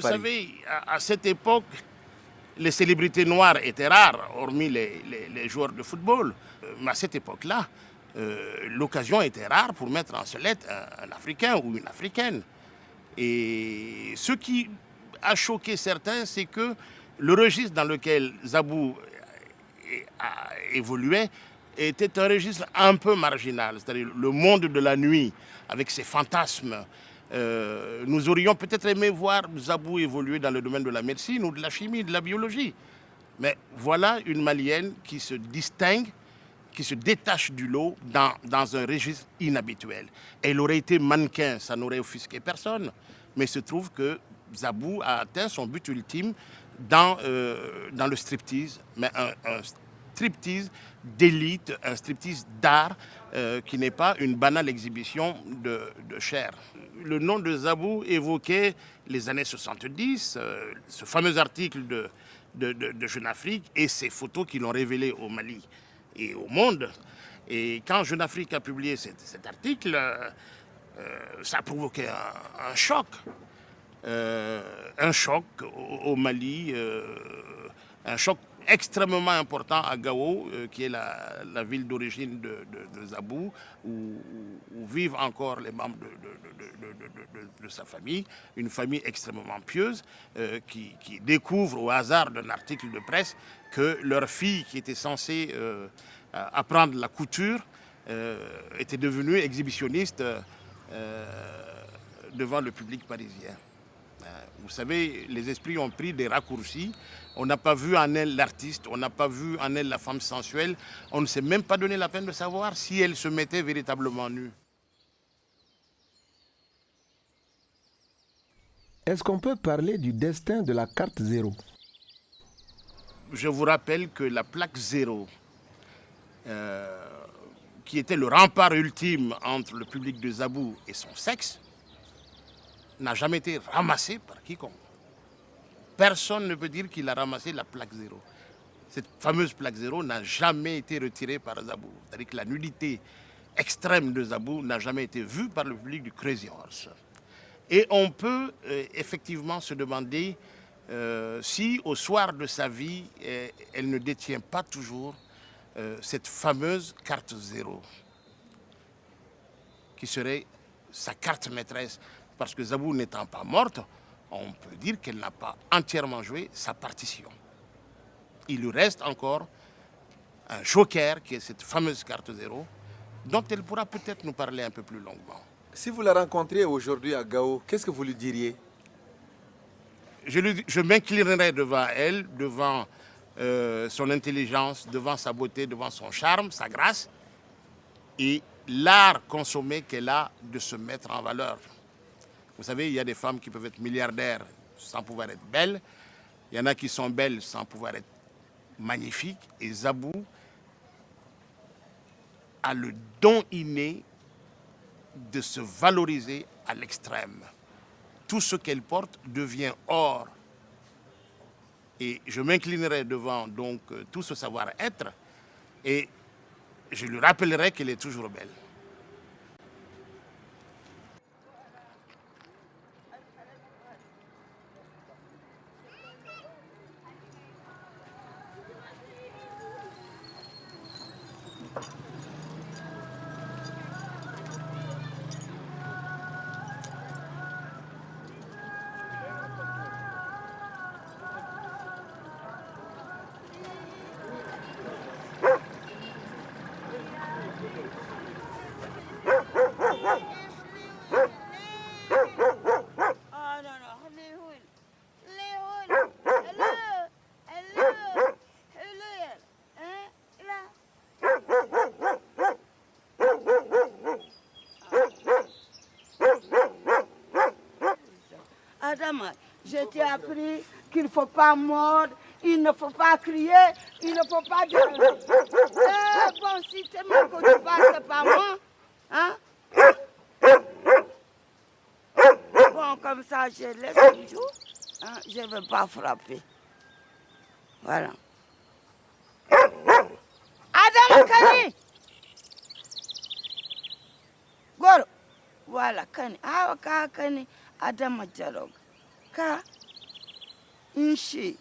Vous savez, à cette époque, les célébrités noires étaient rares, hormis les joueurs de football. Mais à cette époque-là, l'occasion était rare pour mettre en sellette un Africain ou une Africaine. Et ce qui a choqué certains, c'est que le registre dans lequel Zabou a évolué était un registre un peu marginal, c'est-à-dire le monde de la nuit, avec ses fantasmes. Nous aurions peut-être aimé voir Zabou évoluer dans le domaine de la médecine ou de la chimie, de la biologie. Mais voilà une Malienne qui se distingue, qui se détache du lot dans un registre inhabituel. Elle aurait été mannequin, ça n'aurait offusqué personne. Mais il se trouve que Zabou a atteint son but ultime dans le striptease, mais un striptease d'élite, un striptease d'art qui n'est pas une banale exhibition de chair. Le nom de Zabou évoquait les années 70, ce fameux article de Jeune Afrique et ces photos qui l'ont révélé au Mali et au monde. Et quand Jeune Afrique a publié cet article, ça a provoqué un choc. Un choc au Mali, un choc extrêmement important à Gao, qui est la ville d'origine de Zabou, où vivent encore les membres de sa famille, une famille extrêmement pieuse, qui découvre au hasard d'un article de presse que leur fille, qui était censée apprendre la couture, était devenue exhibitionniste devant le public parisien. Vous savez, les esprits ont pris des raccourcis. On n'a pas vu en elle l'artiste, on n'a pas vu en elle la femme sensuelle. On ne s'est même pas donné la peine de savoir si elle se mettait véritablement nue. Est-ce qu'on peut parler du destin de la carte 0? Je vous rappelle que la plaque 0, qui était le rempart ultime entre le public de Zabou et son sexe, n'a jamais été ramassée par quiconque. Personne ne peut dire qu'il a ramassé la plaque 0. Cette fameuse plaque 0 n'a jamais été retirée par Zabou. C'est-à-dire que la nudité extrême de Zabou n'a jamais été vue par le public du Crazy Horse. Et on peut effectivement se demander si, au soir de sa vie, elle ne détient pas toujours cette fameuse carte 0, qui serait sa carte maîtresse. Parce que Zabou n'étant pas morte, on peut dire qu'elle n'a pas entièrement joué sa partition. Il lui reste encore un joker, qui est cette fameuse carte 0, dont elle pourra peut-être nous parler un peu plus longuement. Si vous la rencontriez aujourd'hui à Gao, qu'est-ce que vous lui diriez? Je m'inclinerai devant elle, devant son intelligence, devant sa beauté, devant son charme, sa grâce, et l'art consommé qu'elle a de se mettre en valeur. Vous savez, il y a des femmes qui peuvent être milliardaires sans pouvoir être belles. Il y en a qui sont belles sans pouvoir être magnifiques. Et Zabou a le don inné de se valoriser à l'extrême. Tout ce qu'elle porte devient or. Et je m'inclinerai devant donc tout ce savoir-être et je lui rappellerai qu'elle est toujours belle. Adama, je t'ai appris qu'il ne faut pas mordre, il ne faut pas crier, il ne faut pas dire. Bon, si tu m'as que tu passes par moi, hein? Bon, comme ça, je laisse toujours. Hein? Je ne veux pas frapper. Voilà. Adama Kani! Goro! Voilà, Kani. Ah, Kani. Adama Jarog. Ka inshi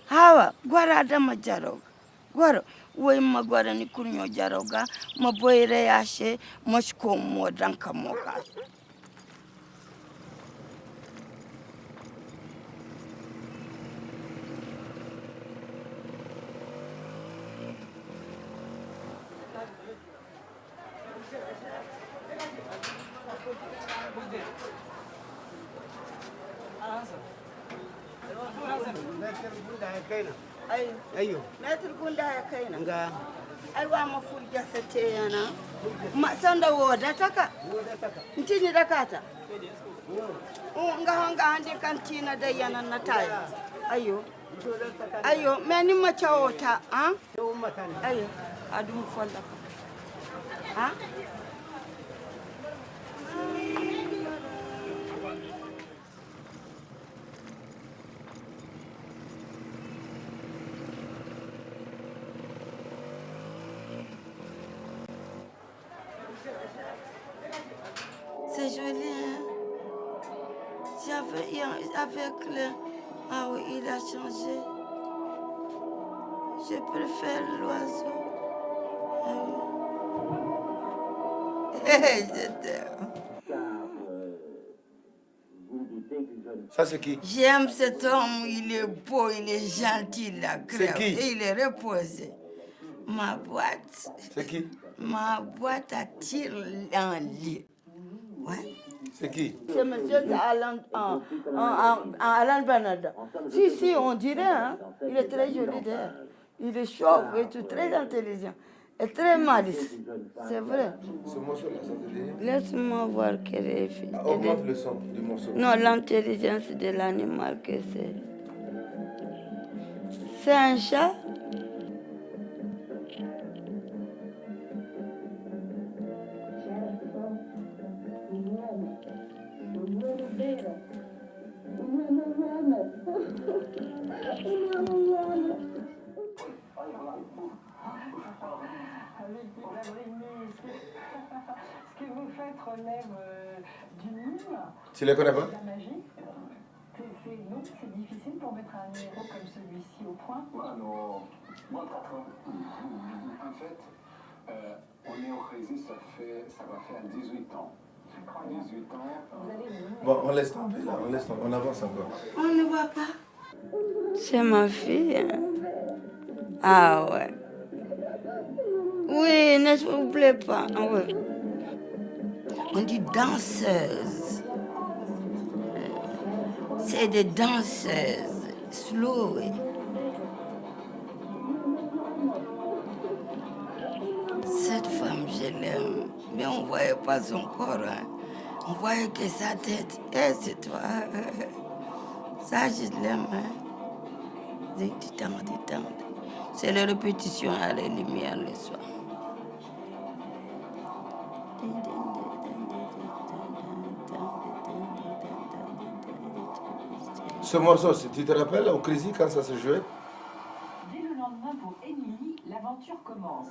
hawa gwara da majaroga gwara wai magwara ni kunyo jaroga maboire yashe mashko mo danka moka. Ayo. Metul gunda ya kaina. Nga. Aiwa mafulja sete yana. Sanda woda taka. Ntini dakata. Nga hanga handi kantina da yana nataya. Ayo. Ayo, meni machawota, ha? Ayo, adum fonda. Ha? C'est joli, hein? Avec le... Ah oui, il a changé. Je préfère l'oiseau. Je t'aime. Ça, c'est qui? J'aime cet homme, il est beau, il est gentil, la crème. C'est qui? Et il est reposé. Ma boîte. C'est qui? Ma boîte attire un lit. Ouais. C'est qui? C'est monsieur Alan Bernard. Si, on dirait, hein. Il est très joli d'air. Il est chauve et tout, très intelligent. Et très malice. C'est vrai. Ce morceau-là, ça veut dire? Laisse-moi voir quel est. Augmente le son du morceau. Non, l'intelligence de l'animal que c'est. C'est un chat? Ce que vous faites relève du mime. Tu les connais pas? La magie. Non, c'est difficile pour mettre un héros comme celui-ci au point. Alors, moi, en fait, on est au Brésil, ça va faire 18 ans. 18 ans. Bon, on laisse tomber là, on avance encore. On ne voit pas. C'est ma fille. Hein? Ah ouais. Oui, ne vous plaît pas. Oui. On dit danseuse. C'est des danseuses. Slow, oui. Cette femme, je l'aime. Mais on ne voyait pas son corps. Hein. On voyait que sa tête. Eh, c'est toi. Ça, je l'aime. Hein. Du temps. C'est les répétitions à la lumière le soir. Ce morceau, tu te rappelles au Crazy quand ça se jouait? Dès le lendemain, pour Émilie, l'aventure commence.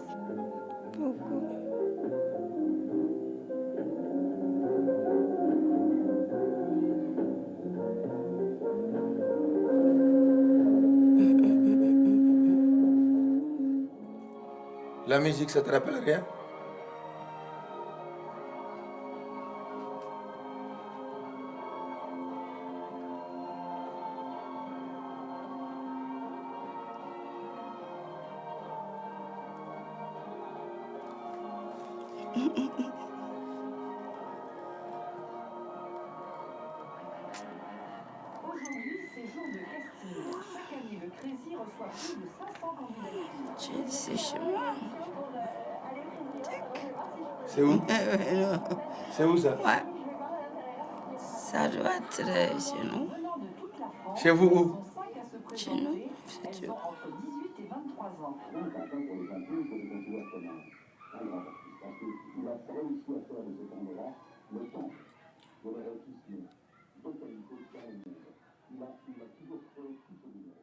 La musique, ça te rappelle rien? Aujourd'hui, c'est jour de casting. Chaque année, le Crazy reçoit plus de 500 candidatures. Je sais chez moi. C'est où? C'est où ça? Ouais. Ça doit être chez nous. Chez vous où? Chez nous, c'est sûr. Entre 18 et 23 ans. Il a réussi à faire de cet endroit le temple de l'érotisme totalité. Il a toujours fait tout ce numéro.